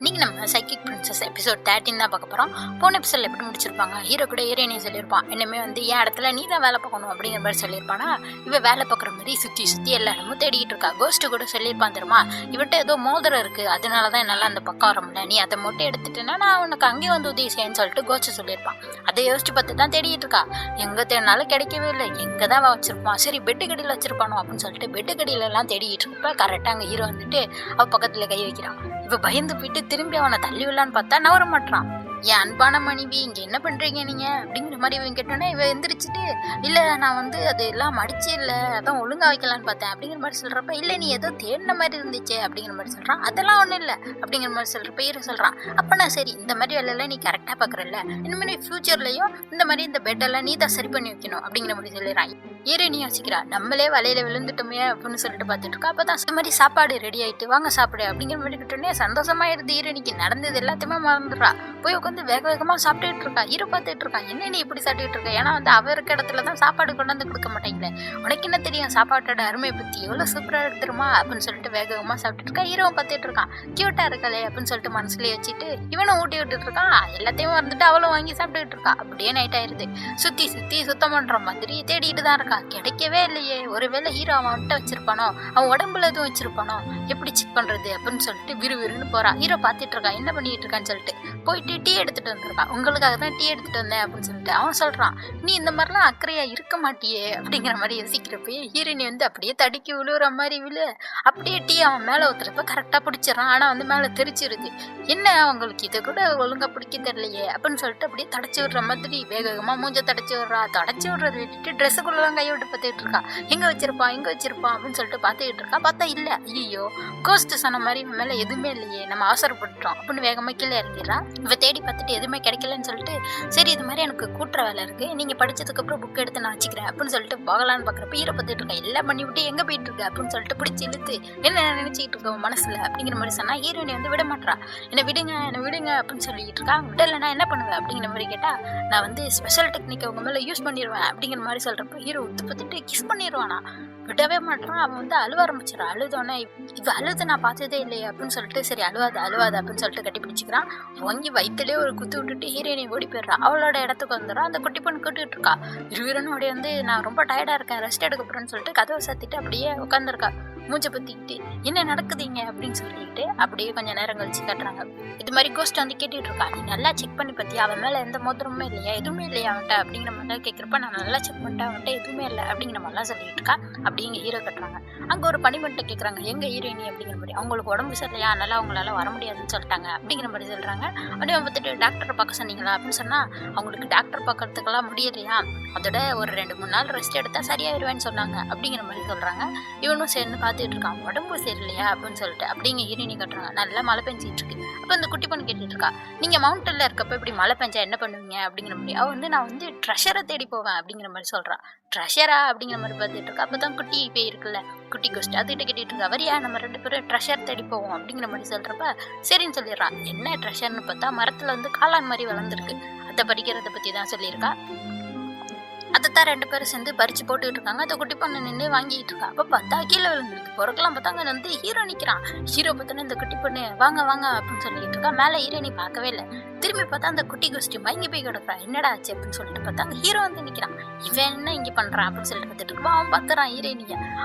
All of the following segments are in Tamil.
இன்னைக்கு நம்ம சைக்கிக் பிரின்சஸ் எபிசோட் 13 தான் பார்க்க போகிறோம். போன எபிசோடில் எப்படி முடிச்சிருப்பாங்க, ஹீரோ கூட ஹீரோயினி சொல்லியிருப்பான், இனிமே வந்து என் இடத்துல நீ தான் வேலை பார்க்கணும் அப்படிங்கிற மாதிரி சொல்லியிருப்பானா. இவன் வேலை பார்க்குற மாதிரி சுற்றி சுற்றி எல்லா இடமும் தேடிக்கிட்டு இருக்கா. கோஸ்ட்டு கூட சொல்லியிருப்பான் தெரியுமா, இவன்ட்ட ஏதோ மோதிரம் இருக்குது, அதனால தான் என்னால் அந்த பக்கம் வர முடியல, நீ அதை மட்டும் எடுத்துட்டேன்னா நான் உனக்கு அங்கேயே வந்து உதவி செய்யன்னு சொல்லிட்டு கோஸ்ட்டு சொல்லியிருப்பான். அதை யோசிச்சு பார்த்து தான் தேடிட்டு இருக்கா. எங்கே தேடினாலும் கிடைக்கவே இல்லை. எங்கே தான் வச்சிருப்பான், சரி பெட்டு கடியில் வச்சிருப்பானோ அப்படின்னு சொல்லிட்டு பெட்டு கடியிலலாம் தேடிட்டு இருப்ப கரெக்டாக அங்கே ஹீரோ வந்துட்டு அவள் பக்கத்தில் கை வைக்கிறான். இப்போ பயந்து போயிட்டு திரும்பி அவனை தள்ளி விடலான்னு பார்த்தா நவர மாட்டான். என் அன்பான மனைவி இங்கே என்ன பண்ணுறீங்க நீங்கள் அப்படிங்கிற மாதிரி இவன் கேட்டோன்னே இவன் எந்திரிச்சிட்டு, இல்லை நான் வந்து அது எல்லாம் மடிச்சு இல்லை, அதான் ஒழுங்காக வைக்கலான்னு பார்த்தேன் அப்படிங்கிற மாதிரி சொல்கிறப்ப, இல்லை நீ ஏதோ தேடின மாதிரி இருந்துச்சு அப்படிங்கிற மாதிரி சொல்கிறான். அதெல்லாம் ஒன்றும் இல்லை அப்படிங்கிற மாதிரி சொல்கிறப்ப ஹீரோ சொல்கிறான், அப்போ நான் சரி இந்த மாதிரி வேலையெல்லாம் நீ கரெக்டாக பார்க்குறல்ல, இனிமேல் ஃப்யூச்சர்லையும் இந்த மாதிரி இந்த பெட்டெல்லாம் நீ தான் சரி பண்ணி வைக்கணும் அப்படிங்கிற மாதிரி சொல்லிடுறான். ஹீரோயினி யோசிக்கிறா, நம்மளே வலையில விழுந்துட்டோமே அப்படின்னு சொல்லிட்டு பார்த்துட்டு இருக்கா. அப்போ தான் இந்த மாதிரி சாப்பாடு ரெடி ஆகிட்டு வாங்க சாப்பிடு அப்படிங்கிற மாதிரி கிட்டோன்னே சந்தோஷமாயிருது. ஹீரோயினிக்கு நடந்தது எல்லாத்தையுமே மறந்துடுறா. போய் உட்காந்து வேக வேகமாக சாப்பிட்டுட்டு இருக்கா. ஹீரோ பார்த்துட்டு இருக்கான், என்ன நீ இப்படி சாப்பிட்டுட்டு இருக்கா, ஏன்னா வந்து அவருக்கு இடத்துல தான் சாப்பாடு கொண்டு வந்து கொடுக்க மாட்டேங்கல, உனக்கு என்ன தெரியும் சாப்பாட்டோட அருமையை பற்றி, எவ்வளோ சூப்பராக எடுத்துருமா அப்படின்னு சொல்லிட்டு வேக வேகமாக சாப்பிட்டுட்டு இருக்கா. ஹீரோவை பார்த்துட்டு இருக்கான், கியூட்டா இருக்காளே அப்படின்னு சொல்லிட்டு மனசுலேயே வச்சுட்டு இவனும் ஊட்டி விட்டுட்டு இருக்கான். எல்லாத்தையும் வந்துட்டு அவளும் வாங்கி சாப்பிட்டுட்டு இருக்கா. அப்படியே நைட் ஆயிடுது. சுற்றி சுற்றி சுத்தம் பண்ணுற மாதிரி தேடிட்டு தான் இருக்கா. கிடைக்கவே இல்லையே, ஒருவேளை ஹீரோ அவன்கிட்ட வச்சிருப்பானோ, அவன் உடம்புல எதுவும் வச்சிருப்பானோ, எப்படி செக் பண்றது அப்படின்னு சொல்லிட்டு விறுவிறுன்னு போறான். ஹீரோ பார்த்துட்டு இருக்கான், என்ன பண்ணிட்டு இருக்கான்னு சொல்லிட்டு போயிட்டு டீ எடுத்துட்டு வந்திருக்கான். உங்களுக்காக தான் டீ எடுத்துட்டு வந்தேன் அப்படின்னு சொல்லிட்டு அவன் சொல்றான், நீ இந்த மாதிரிலாம் அக்கறையா இருக்க மாட்டியே அப்படிங்கிற மாதிரி யோசிக்கிறப்ப ஹீரோயினி வந்து அப்படியே தடுக்கி விழுவுற மாதிரி விழு. அப்படியே டீ அவன் மேல ஊத்துறப்ப கரெக்டா பிடிச்சிடறான். ஆனா வந்து மேல தெரிச்சிருது. என்ன அவங்களுக்கு இதை கூட ஒழுங்கா பிடிக்க தெரியலையே அப்படின்னு சொல்லிட்டு அப்படியே தடைச்சி விடுற மாதிரி வேகமா மூஞ்ச தடைச்சி விடுறா. தடைச்சி விடுறத விட்டுட்டு ட்ரெஸ்ஸுக்குள்ளதான் கையை விட்டு பார்த்துட்டு இருக்கா. எங்க வச்சிருப்பான் அப்படின்னு சொல்லிட்டு பார்த்துக்கிட்டு இருக்கா. பார்த்தா இல்ல, ஐயோ கோஸ்ட் சொன்ன மாதிரி இவன் மேல எதுவுமே இல்லையே, நம்ம அவசரப்பட்டுட்டோம் அப்படின்னு வேகமா கீழே இறங்கிடுறான். இவ தேடி பார்த்துட்டு எதுவுமே கிடைக்கலன்னு சொல்லிட்டு, சரி இது மாதிரி எனக்கு கூட்டுற வேலை இருக்கு, நீங்க படிச்சதுக்கு அப்புறம் புக் எடுத்து நான் வச்சுக்கிறேன் அப்படின்னு சொல்லிட்டு போகலான்னு பாக்குறப்ப ஹீரோ பார்த்துட்டு இருக்கா. எல்லாம் பண்ணி விட்டு எங்க போயிட்டு இருக்க அப்படின்னு சொல்லிட்டு பிடிச்சி இழுத்து, என்ன நினைச்சிட்டு இருக்க மனசுல அப்படிங்கிற மாதிரி சொன்னா ஹீரோயினி வந்து விட மாட்டா. என்ன விடுங்க அப்படின்னு சொல்லிட்டு இருக்கா. விடலைன்னா என்ன பண்ணுவேன் அப்படிங்கிற மாதிரி கேட்டா, நான் வந்து ஸ்பெஷல் டெக்னிக் உங்க மேல யூஸ் பண்ணிடுவேன் அப்படிங்கிற மாதிரி சொல்றப்ப ஹீரோ உத்து பார்த்துட்டு கிஸ் பண்ணிடுவானா. விடவே மாட்டான். அவன் வந்து அழுவ ஆரம்பிச்சிடான். அழுதோன்னே இது அழுது நான் பார்த்ததே இல்லையே அப்படின்னு சொல்லிட்டு, சரி அழுவாது அப்படின்னு சொல்லிட்டு கட்டி பிடிச்சிக்கிறான். வாங்கி வயிற்றுலேயே ஒரு குத்து விட்டுட்டு ஹீரோயினி ஓடி போயிடுறான். அவளோட இடத்துக்கு வந்துடுறான். அந்த குட்டி பொண்ணு கேட்டுட்டு இருக்கா. இருவரனும் அப்படியே வந்து நான் ரொம்ப டயர்டா இருக்கேன், ரெஸ்ட் எடுக்க போறேன்னு சொல்லிட்டு கதவை சாத்திட்டு அப்படியே உட்காந்துருக்கா. மூஞ்ச பத்திக்கிட்டு என்ன நடக்குதுங்க அப்படின்னு சொல்லிட்டு அப்படியே கொஞ்சம் நேரம் கழிச்சு கட்டுறாங்க. இது மாதிரி கோஸ்ட் வந்து கேட்டுட்டு இருக்கா, நீ நல்லா செக் பண்ணி பார்த்தியா, அவன் மேல எந்த மோதிரமுமே இல்லையா, எதுவுமே இல்லையா அவன்கிட்ட அப்படிங்கிற மாதிரி கேட்குறப்ப, நான் நல்லா செக் பண்ணிட்டேன், அவன்கிட்ட எதுவுமே இல்லை அப்படிங்கிற மாதிரிலாம் சொல்லிட்டு இருக்கா. அப்படிங்க ஹீரோ கட்டுறாங்க. அங்கே ஒரு பணிமன்ட்ட கேட்குறாங்க, எங்க ஹீரோயினி அப்படிங்கிற மாதிரி. அவங்களுக்கு உடம்பு சரியில்லையா, அதனால அவங்களால வர முடியாதுன்னு சொல்லிட்டாங்க அப்படிங்கிற மாதிரி சொல்றாங்க. அப்படியே பார்த்துட்டு டாக்டரை பார்க்க சொன்னீங்களா அப்படின்னு சொன்னா, அவங்களுக்கு டாக்டர் பார்க்கறதுக்கெல்லாம் முடியலையா, அதோட ஒரு 2-3 நாள் ரெஸ்ட் எடுத்தா சரியாயிருவேன்னு சொன்னாங்க அப்படிங்கிற மாதிரி சொல்றாங்க. இவனும் சேர்ந்து பார்த்துட்டு இருக்கான், உடம்பு சரியில்லையா அப்படின்னு சொல்லிட்டு. அப்படிங்க ஹீரோயினி கட்டுறாங்க. நல்லா மழை பெஞ்சிட்டு இருக்கு. அப்போ அந்த குட்டி பொண்ணு கேட்டுட்டு இருக்கா, நீங்க மவுண்டன்ல இருக்கப்ப இப்படி மழை பெஞ்சா என்ன பண்ணுவீங்க அப்படிங்கிற மாதிரி. அவ வந்து நான் வந்து ட்ரெஷரை தேடி போவேன் அப்படிங்கிற மாதிரி சொல்றான். ட்ரெஷரா அப்படிங்கிற மாதிரி பார்த்துட்டு இருக்கா. அப்பதான் குட்டி பேய் இருக்குல்ல, குட்டி கோஸ்ட், அதுகிட்ட கேட்டுட்டு இருக்கா, வரியா நம்ம 2 பேரும் ட்ரெஷர் தேடி போவோம் அப்படிங்கிற மாதிரி சொல்றப்ப சரின்னு சொல்லிடுறான். என்ன ட்ரெஷர்னு பார்த்தா மரத்துல வந்து காளான் மாதிரி வளர்ந்துருக்கு, அதை பறிக்கிறத பத்தி தான் சொல்லியிருக்கா. அதைத்தான் 2 பேரும் சேர்ந்து பறிச்சு போட்டுக்கிட்டு இருக்காங்க. அதை குட்டி பொண்ணு நின்று வாங்கிட்டு இருக்கா. அப்போ பார்த்தா கீழே விழுந்துருக்கு. பொறுக்கலாம் பார்த்தா அங்கே வந்து ஹீரோ நிற்கிறான். ஹீரோ பார்த்தோன்னா இந்த குட்டி பொண்ணு வாங்க அப்படின்னு சொல்லிட்டு இருக்கா. மேலே ஹீரோயினி பார்க்கவே இல்லை. திரும்பி பார்த்தா அந்த குட்டி கோஷ்டி மயங்கி போய் கிடக்குறான். என்னடா ஆச்சு அப்படின்னு சொல்லிட்டு பார்த்தா அங்கே ஹீரோ வந்து நிற்கிறான். இவன் என்ன இங்கே பண்ணுறான் அப்படின்னு சொல்லிட்டு பார்த்துட்டு இருப்பான். அவன் பார்த்துறான் ஹீரோயினியை.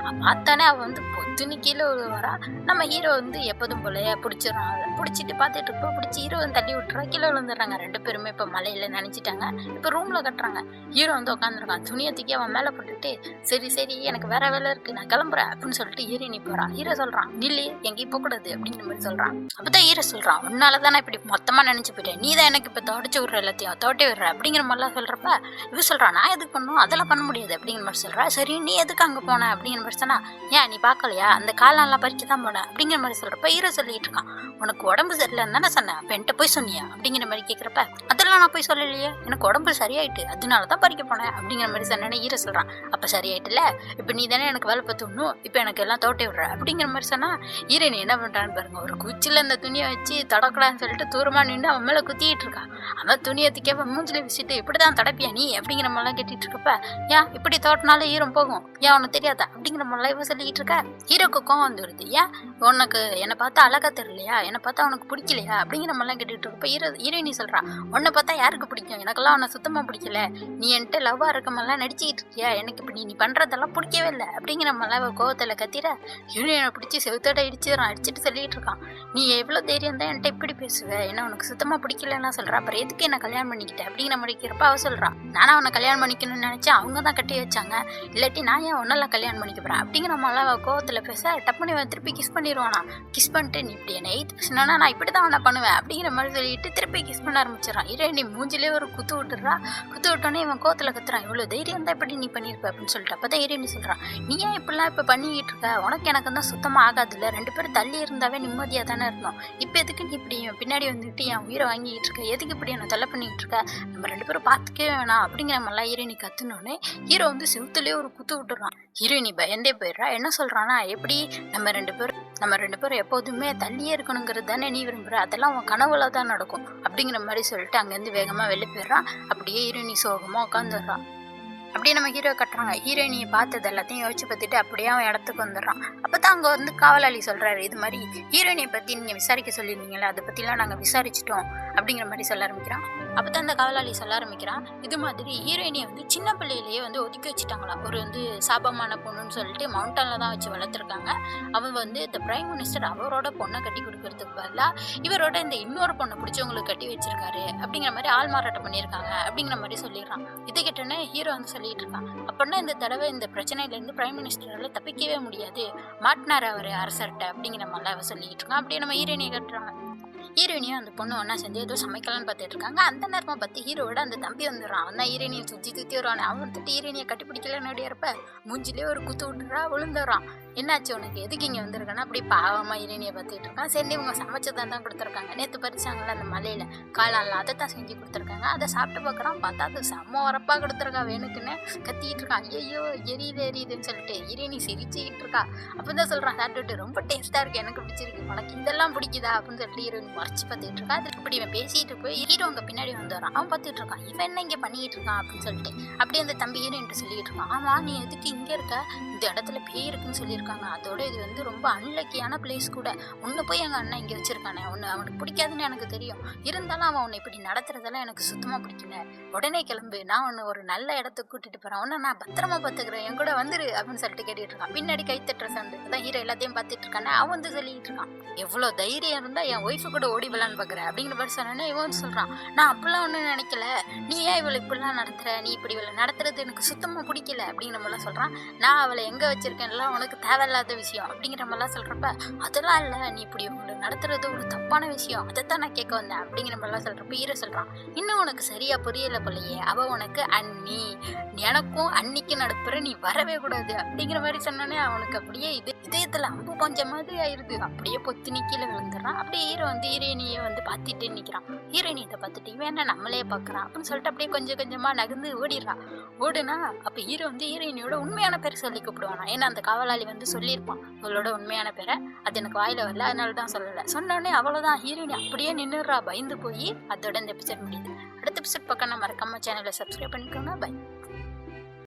பார்த்தானே அவன் வந்து பொத்துன்னு கீழே வரா. நம்ம ஹீரோ வந்து எப்போதும் போல பிடிச்சிடறான். அவளை பிடிச்சிட்டு பார்த்துட்டு இருப்போம். பிடிச்சி ஹீரோ வந்து தள்ளி விட்டுறா. கீழே விழுந்துடுறாங்க 2 பேருமே. இப்போ மலையில நினைச்சிட்டாங்க. இப்போ ரூம்ல கட்டுறாங்க. ஹீரோ வந்து உட்காந்துருக்கான். துணியை தூக்கி அவன் மேலே போட்டுட்டு, சரி எனக்கு வேற வேலை இருக்கு, நான் கிளம்புறேன் அப்படின்னு சொல்லிட்டு ஹீரோயினி போறான். ஹீரோ சொல்றான், நில்லு எங்கேயும் போகக்கூடாது அப்படிங்கிற மாதிரி சொல்றான். அப்பதான் ஹீரோ சொல்றான், உன்னாலதான் நான் இப்படி மொத்தமா நினைச்சு போயிட்டேன், நீ தான் எனக்கு இப்போ தோட்டச்சு விடுற எல்லாத்தையும் தோட்டி விடுற அப்படிங்கிற மாதிரிலாம் சொல்றப்ப இவ சொல்றான், நான் எதுக்கு பண்ணும், அதெல்லாம் பண்ண முடியாது அப்படிங்கிற மாதிரி சொல்றா. சரி நீ எதுக்கு அங்கே போன அப்படிங்கிற மாதிரி சொன்னா, ஏன் நீ பார்க்கலையா அந்த காலெல்லாம் பறிச்சு தான் போனேன் அப்படிங்கிற மாதிரி சொல்றப்ப ஹீரோ சொல்லிட்டு இருக்கான், உனக்கு உடம்பு சரியில்லைன்னு தானே சொன்னேன், இப்போ என்கிட்ட போய் சொன்னியா அப்படிங்கிற மாதிரி கேட்குறப்ப, அதெல்லாம் நான் போய் சொல்லலையே, எனக்கு உடம்பு சரியாயிட்டு அதனால தான் பறிக்க போனேன் அப்படிங்கிற மாதிரி சொன்னோன்னே ஹீரோ சொல்கிறான், அப்போ சரியாயிட்டுல, இப்போ நீ தானே எனக்கு வேலை பார்த்துடணும், இப்போ எனக்கு எல்லாம் தோட்டி விடுற அப்படிங்கிற மாதிரி சொன்னால் ஹீரோயின் என்ன பண்ணுறான்னு பாருங்க, ஒரு குச்சியில் அந்த துணியை வச்சு தொடக்கலான்னு சொல்லிட்டு தூரமாக நின்று அவன் மேலே குத்திக்கிட்டு இருக்கான். அவன் துணியை திக்கப்ப மூஞ்சில வச்சுட்டு இப்படி தான் தடப்பியா நீ அப்படிங்கிற மாதிரிலாம் கேட்டுட்டு இருக்கப்ப, ஏன் இப்படி தோட்டினாலும் ஈரம் போகும், ஏன் உனக்கு தெரியாதா அப்படிங்கிற மாதிரிலாம் இவன் சொல்லிக்கிட்டு இருக்க. ஹீரோக்கு கோவம் வந்து வருது, ஏன் உனக்கு என்னை பார்த்தா அழகா தெரியலையா, என்னை பார்த்தா உனக்கு பிடிக்கலையா அப்படிங்கிற மாதிரிலாம் கேட்டுட்டு இருக்கப்ப ஹீரோயினி சொல்கிறான், உன்னை பார்த்தா யாருக்கு பிடிக்கும், எனக்கெல்லாம் உன்னை சுத்தமாக பிடிக்கல, நீ என்கிட்ட லவ்வாக இருக்க மாதிரிலாம் நடிச்சிக்கிட்டு இருக்கியா, எனக்கு இப்படி நீ பண்ணுறதெல்லாம் பிடிக்கவே இல்லை அப்படிங்கிற மாதிரிலாம் கோவத்தில் கத்திர ஹீரோயினை பிடிச்சி செவுத்தோட அடிச்சுட்டு சொல்லிட்டு இருக்கான், நீ எவ்வளோ தைரியம் தான் என்கிட்ட இப்படி பேசுவ, என்ன உனக்கு சுத்தமாக பிடிக்கலன்னா சொல்கிறா, அப்புறம் எதுக்கு என்ன கல்யாணம் பண்ணிக்கிட்டேன் அப்படிங்கிற மாதிரி இருக்கிறப்ப அவ சொல்கிறான், நானும் அவனை கல்யாணம் பண்ணிக்கணும்னு நினச்சேன், அவங்க தான் கட்டி வச்சாங்க, இல்லாட்டி நான் ஏன் ஒன்னெல்லாம் கல்யாணம் பண்ணிக்க போகிறேன் அப்படிங்கிற மாதிரிலாம் கோவத்தில் பேச டப்புனி திருப்பி கிஸ் பண்ணிடுவானா. கிஸ் பண்ணிட்டு நீ இப்படி என்ன எய்த்து பேசினா நான் இப்படி தான் அவனை பண்ணுவேன் அப்படிங்கிற மாதிரி சொல்லிட்டு திருப்பி கிஸ் பண்ண ஆரம்பிச்சிடறான். ஹீரோயினி மூஞ்சிலே ஒரு குத்து விட்டுறா. குத்து விட்டோன்னே இவன் கோவத்தில் கத்துறான், இவ்வளோ தைரியம் தான் இப்படி நீ பண்ணியிருப்ப அப்படின்னு சொல்லிட்டு. அப்போ தான் ஹீரோயினி சொல்கிறான், நீ ஏன் இப்படிலாம் இப்போ பண்ணிக்கிட்டு இருக்க, உனக்கு எனக்கு தான் சுத்தமாக ஆகாதுல்ல, 2 பேரும் தள்ளி இருந்தாவே நிம்மதியாக தானே இருந்தோம், இப்போ எதுக்கு நீ இப்படி பின்னாடி வந்துட்டு என் உயிரை வாங்கிட்டு இருக்க, எதுக்கு இப்படி என்ன தொல்லை பண்ணிக்கிட்டு இருக்க, நம்ம 2 பேரும் பார்த்துக்கவே வேணாம் அப்படிங்கிற மாதிரிலாம் ஹீரோயினி கத்துனோடனே ஹீரோ வந்து செவுத்துலேயே ஒரு குத்து விட்டுறான். ஹீரோயினி பயந்தே போயிடுறா. என்ன சொல்கிறான்னா, எப்படி நம்ம ரெண்டு பேரும் எப்போதுமே தள்ளியே இருக்கணுங்கிறது தானே நீ விரும்புகிற, அதெல்லாம் உன் கனவுல தான் நடக்கும் அப்படிங்கிற மாதிரி சொல்லிட்டு அங்கேருந்து வேகமாக வெளில போயிடுறான். அப்படியே ஹீரோயினி சோகமாக உட்காந்துடுறான். அப்படியே நம்ம ஹீரோ கட்டுறாங்க. ஹீரோயினியை பார்த்தது எல்லாத்தையும் யோசிச்சு பார்த்துட்டு அப்படியே அவன் இடத்துக்கு வந்துடுறான். அப்போ தான் அங்கே வந்து காவலாளி சொல்கிறாரு, இது மாதிரி ஹீரோயினியை பற்றி நீங்கள் விசாரிக்க சொல்லியிருந்தீங்களே, அதை பற்றிலாம் நாங்கள் விசாரிச்சிட்டோம் அப்படிங்கிற மாதிரி சொல்ல ஆரம்பிக்கிறான். அப்போ தான் அந்த காவலாளி சொல்ல ஆரம்பிக்கிறான், இது மாதிரி ஹீரோயினியை வந்து சின்ன பிள்ளையிலேயே வந்து ஒதுக்கி வச்சுட்டாங்களாம். ஒரு வந்து சாபமான பொண்ணுன்னு சொல்லிட்டு மவுண்டனில் தான் வச்சு வளர்த்துருக்காங்க. அவன் வந்து இந்த பிரைம் மினிஸ்டர் அவரோட பொண்ணை கட்டி கொடுக்கறதுக்கு பதிலாக இவரோட இந்த இன்னொரு பொண்ணை பிடிச்சவங்களுக்கு கட்டி வச்சிருக்காரு அப்படிங்கிற மாதிரி ஆள் மாறாட்டம் பண்ணியிருக்காங்க அப்படிங்கிற மாதிரி சொல்லிடுறான். இதை கேட்டோன்னே ஹீரோ வந்து சொல்லிட்டு இருக்கான், அப்படின்னா இந்த தடவை இந்த பிரச்சனையிலேருந்து பிரைம் மினிஸ்டரால் தப்பிக்கவே முடியாது, மாட்டினார் அவர் அரசர்கிட்ட அப்படிங்கிற மாதிரிலாம் அவ சொல்லிட்டு இருக்கான். அப்படியே நம்ம ஹீரோயினியை கட்டுறாங்க. ஹீரோயினியும் அந்த பொண்ணு ஒன்றா சேர்ந்து ஏதோ சமைக்கலான்னு பார்த்துட்டு இருக்காங்க. அந்த நேரமாக பார்த்து ஹீரோவோட அந்த தம்பி வந்துடுறான். அவன் தான் ஹீரோயினியை சுற்றி வருவான். அவன் வந்துட்டு ஹீரோயினியை கட்டிப்பிடிக்கலன்னு இருப்ப மூஞ்சிலே ஒரு குத்து விட்டுறா, விழுந்துடுறான். என்னாச்சு உனக்கு, எதுக்கு இங்கே வந்திருக்கானா அப்படி பாவமாக ஹீரோயினியை பார்த்துட்டு இருக்கான். சரி இவங்க சமைச்சதான் தான் கொடுத்துருக்காங்க, நேற்று பறிச்சாங்கல்ல அந்த மலையில் காளான்ல, அதை தான் செஞ்சு கொடுத்துருக்காங்க, அதை சாப்பிட்டு பார்க்குறான். பார்த்தா அது செம்ம உரப்பாக கொடுத்துருக்கா, வேணுக்குன்னு கத்திக்கிட்டு இருக்கான். ஐயோ எரியுதுன்னு சொல்லிட்டு ஹீரோயினி சிரிச்சுக்கிட்டு இருக்கா. அப்போ தான் சொல்கிறான், சாப்பிட்டுட்டு ரொம்ப டேஸ்ட்டாக இருக்குது, எனக்கு பிடிச்சிருக்கு, உனக்கு இதெல்லாம் பிடிக்குதா அப்படின்னு சொல்லிட்டு ஹீரோயின் மறைச்சு பார்த்துட்டு இருக்கா. அதுக்கு இப்படி இவன் பேசிட்டு போய் ஹீரோ அங்கே பின்னாடி வந்துடுறான். அவன் பார்த்துட்டு இருக்கான், இவன் என்ன இங்கே பண்ணிக்கிட்டு இருக்கான் அப்படின்னு சொல்லிட்டு. அப்படியே அந்த தம்பி ஹீரோயின் சொல்லிட்டு இருக்கான், ஆமாம் நீ எதுக்கு இங்கே இருக்க, இந்த இடத்துல பேய் இருக்குன்னு சொல்லியிருக்காங்க, அதோட இது வந்து ரொம்ப அன்லக்கியான பிளேஸ் கூட, உன்னை போய் எங்கள் அண்ணன் இங்கே வச்சிருக்கானே, ஒன்று அவனுக்கு பிடிக்காதுன்னு எனக்கு தெரியும், இருந்தாலும் அவன் உன்னை இப்படி நடத்துறதெல்லாம் எனக்கு சுத்தமாக பிடிக்கல, உடனே கிளம்பு, நான் உன்னை ஒரு நல்ல இடத்துக்கு கூட்டிட்டு போகிறேன், உன்னை நான் பத்திரமா பார்த்துக்கிறேன், என் கூட வந்துரு அப்படின்னு சொல்லிட்டு கேட்டுட்டு இருக்கான். பின்னாடி கைத்தட்டுற சவுண்டு அதான் ஹீரோ எல்லாத்தையும் பார்த்துட்டு இருக்கானே. அவன் வந்து சொல்லிட்டு இருக்கான், எவ்வளோ தைரியம் இருந்தால் என் ஒய்ஃபு கூட ஓடி விளான்னு பார்க்குறேன் அப்படிங்கிற மாதிரி சொன்னோன்னே இவன் சொல்கிறான், நான் அப்படிலாம் ஒன்றும் நினைக்கல, நீ ஏன் இவளை இப்படிலாம் நடத்துகிற, நீ இப்படி இவளை நடத்துறது எனக்கு சுத்தமாக பிடிக்கல அப்படிங்கிற மாதிரிலாம் சொல்கிறான். நான் அவளை எங்கே வச்சிருக்கேன்லாம் உனக்கு தேவையில்லாத விஷயம் அப்படிங்கிற மாதிரிலாம் சொல்கிறப்ப, அதெல்லாம் இல்லை, நீ இப்படி உங்களை நடத்துறது ஒரு தப்பான விஷயம், அதைத்தான் நான் கேட்க வந்தேன் அப்படிங்கிற மாதிரிலாம் சொல்கிறப்ப ஹீரோ சொல்கிறான், இன்னும் உனக்கு சரியாக புரியலை போலையே, அவள் உனக்கு அண்ணி, எனக்கும் அன்னிக்கு நடப்புற, நீ வரவே கூடாது அப்படிங்கிற மாதிரி சொன்னோன்னே அவனுக்கு அப்படியே இதயத்தில் அம்பு கொஞ்சம் மாதிரி ஆயிடுது. அப்படியே பொத்து கீழே விழுந்துடுறான். அப்படியே ஹீரோ வந்து ஹீரோயினியை வந்து பார்த்துட்டு நிற்கிறான். ஹீரோயினி இதை பார்த்துட்டு இவன் என்ன நம்மளே பார்க்குறான் அப்படின்னு சொல்லிட்டு அப்படியே கொஞ்சம் கொஞ்சமாக நகர்ந்து ஓடிடுறான். ஓடுனா அப்போ ஹீரோ வந்து ஹீரோயினியோட உண்மையான பேரை சொல்லி கூப்பிடுவானா. ஏன்னா அந்த காவலாளி வந்து சொல்லியிருப்பான் அவளோட உண்மையான பேரை, அது எனக்கு வாயில் வரல, அதனால தான் சொல்லலை. சொன்னோடனே அவ்வளோதான், ஹீரோயினி அப்படியே நின்றுடுறா பயந்து போய். அதோட இந்த எபிசோட் முடியுது. அடுத்த எபிசோட் பக்கம் நான் மறக்காம சேனலை சப்ஸ்கிரைப் பண்ணிக்கோங்க. பை.